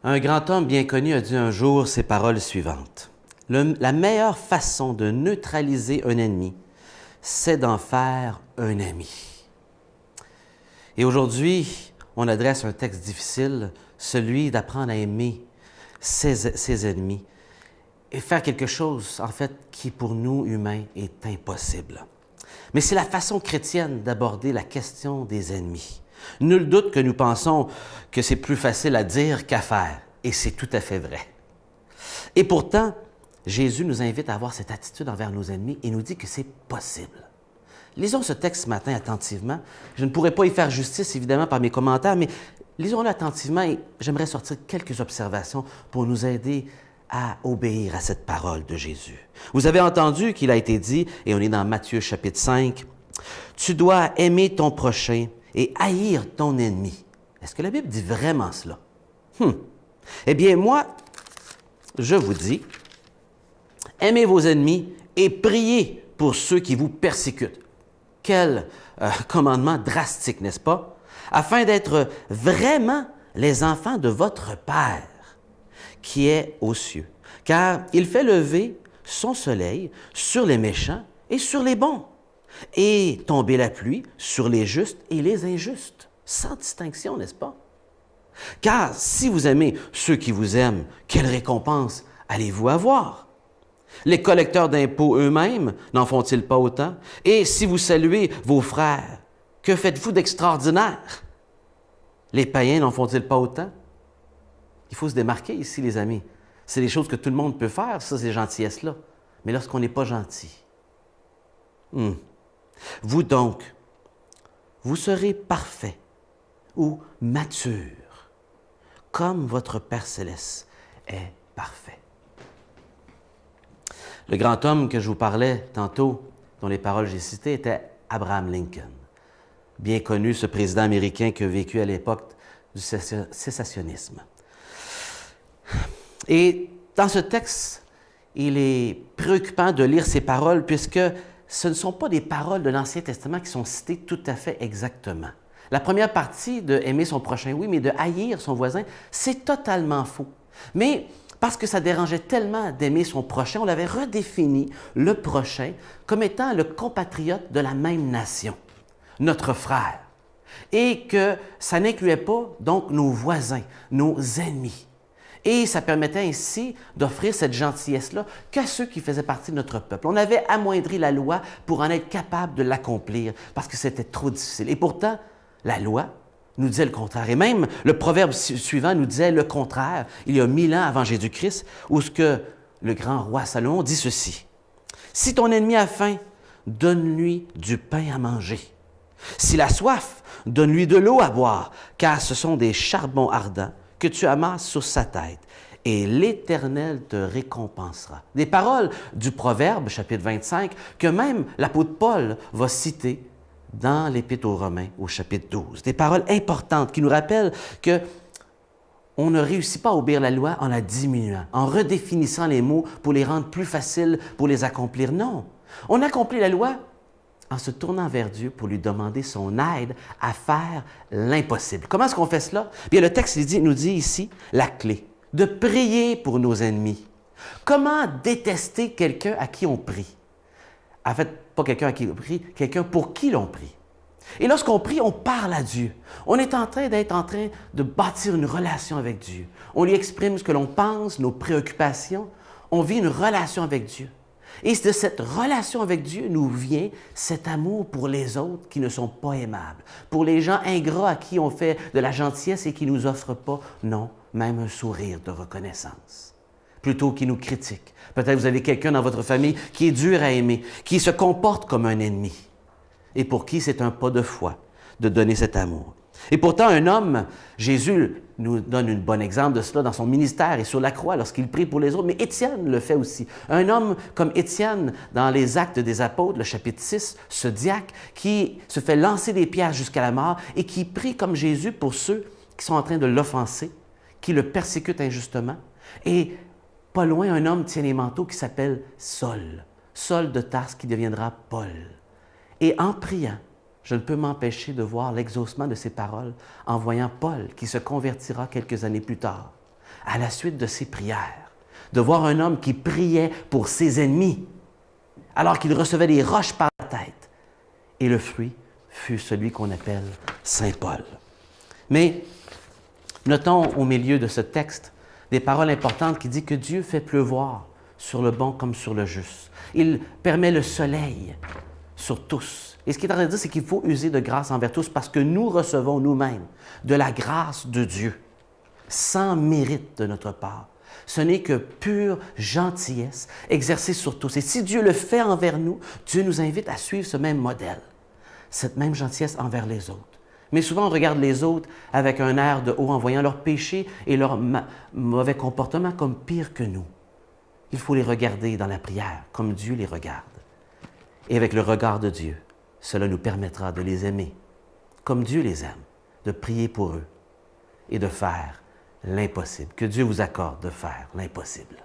Un grand homme bien connu a dit un jour ces paroles suivantes. La meilleure façon de neutraliser un ennemi, c'est d'en faire un ami. Et aujourd'hui, on adresse un texte difficile, celui d'apprendre à aimer ses ennemis et faire quelque chose, en fait, qui pour nous, humains, est impossible. Mais c'est la façon chrétienne d'aborder la question des ennemis. Nul doute que nous pensons que c'est plus facile à dire qu'à faire, et c'est tout à fait vrai. Et pourtant, Jésus nous invite à avoir cette attitude envers nos ennemis et nous dit que c'est possible. Lisons ce texte ce matin attentivement. Je ne pourrais pas y faire justice, évidemment, par mes commentaires, mais lisons-le attentivement et j'aimerais sortir quelques observations pour nous aider à obéir à cette parole de Jésus. Vous avez entendu qu'il a été dit, et on est dans Matthieu chapitre 5, « Tu dois aimer ton prochain et haïr ton ennemi. » Est-ce que la Bible dit vraiment cela? Eh bien, moi, je vous dis, aimez vos ennemis et priez pour ceux qui vous persécutent. Quel commandement drastique, n'est-ce pas? Afin d'être vraiment les enfants de votre Père qui est aux cieux. Car il fait lever son soleil sur les méchants et sur les bons, et tomber la pluie sur les justes et les injustes, sans distinction, n'est-ce pas? Car si vous aimez ceux qui vous aiment, quelle récompense allez-vous avoir? Les collecteurs d'impôts eux-mêmes n'en font-ils pas autant? Et si vous saluez vos frères, que faites-vous d'extraordinaire? Les païens n'en font-ils pas autant? Il faut se démarquer ici, les amis. C'est des choses que tout le monde peut faire, ça, ces gentillesses-là. Mais lorsqu'on n'est pas gentil, vous donc, vous serez parfaits ou matures, comme votre Père céleste est parfait. Le grand homme que je vous parlais tantôt, dont les paroles j'ai citées, était Abraham Lincoln. Bien connu, ce président américain qui a vécu à l'époque du sécessionnisme. Et dans ce texte, il est préoccupant de lire ces paroles puisque ce ne sont pas des paroles de l'Ancien Testament qui sont citées tout à fait exactement. La première partie de aimer son prochain, oui, mais de haïr son voisin, c'est totalement faux. Mais parce que ça dérangeait tellement d'aimer son prochain, on l'avait redéfini, le prochain, comme étant le compatriote de la même nation, notre frère. Et que ça n'incluait pas, donc, nos voisins, nos ennemis. Et ça permettait ainsi d'offrir cette gentillesse-là qu'à ceux qui faisaient partie de notre peuple. On avait amoindri la loi pour en être capable de l'accomplir parce que c'était trop difficile. Et pourtant, la loi nous disait le contraire. Et même le proverbe suivant nous disait le contraire, il y a 1000 ans avant Jésus-Christ, où ce que le grand roi Salomon dit ceci. « Si ton ennemi a faim, donne-lui du pain à manger. S'il a soif, donne-lui de l'eau à boire, car ce sont des charbons ardents que tu amasses sur sa tête, et l'Éternel te récompensera. » Des paroles du Proverbe, chapitre 25, que même l'apôtre Paul va citer dans l'Épître aux Romains, au chapitre 12. Des paroles importantes qui nous rappellent que on ne réussit pas à obéir la loi en la diminuant, en redéfinissant les mots pour les rendre plus faciles pour les accomplir. Non, on accomplit la loi en se tournant vers Dieu pour lui demander son aide à faire l'impossible. Comment est-ce qu'on fait cela? Bien, le texte nous dit ici la clé, de prier pour nos ennemis. Comment détester quelqu'un à qui on prie? En fait, pas quelqu'un à qui on prie, quelqu'un pour qui l'on prie. Et lorsqu'on prie, on parle à Dieu. On est en train de bâtir une relation avec Dieu. On lui exprime ce que l'on pense, nos préoccupations. On vit une relation avec Dieu. Et de cette relation avec Dieu nous vient cet amour pour les autres qui ne sont pas aimables, pour les gens ingrats à qui on fait de la gentillesse et qui ne nous offrent pas, non, même un sourire de reconnaissance, plutôt qu'ils nous critiquent. Peut-être vous avez quelqu'un dans votre famille qui est dur à aimer, qui se comporte comme un ennemi, et pour qui c'est un pas de foi de donner cet amour. Et pourtant, un homme, Jésus nous donne un bon exemple de cela dans son ministère et sur la croix lorsqu'il prie pour les autres, mais Étienne le fait aussi. Un homme comme Étienne, dans les Actes des Apôtres, le chapitre 6, ce diacre qui se fait lancer des pierres jusqu'à la mort et qui prie comme Jésus pour ceux qui sont en train de l'offenser, qui le persécutent injustement. Et pas loin, un homme tient les manteaux qui s'appelle Saul, Saul de Tarse qui deviendra Paul. Et en priant, je ne peux m'empêcher de voir l'exaucement de ces paroles en voyant Paul qui se convertira quelques années plus tard. à la suite de ses prières, de voir un homme qui priait pour ses ennemis, alors qu'il recevait des roches par la tête. Et le fruit fut celui qu'on appelle Saint Paul. Mais notons au milieu de ce texte des paroles importantes qui disent que Dieu fait pleuvoir sur le bon comme sur le juste. Il permet le soleil sur tous. Et ce qu'il est en train de dire, c'est qu'il faut user de grâce envers tous parce que nous recevons nous-mêmes de la grâce de Dieu, sans mérite de notre part. Ce n'est que pure gentillesse exercée sur tous. Et si Dieu le fait envers nous, Dieu nous invite à suivre ce même modèle, cette même gentillesse envers les autres. Mais souvent, on regarde les autres avec un air de haut en voyant leurs péchés et leurs mauvais comportements comme pires que nous. Il faut les regarder dans la prière comme Dieu les regarde. Et avec le regard de Dieu, cela nous permettra de les aimer comme Dieu les aime, de prier pour eux et de faire l'impossible. Que Dieu vous accorde de faire l'impossible.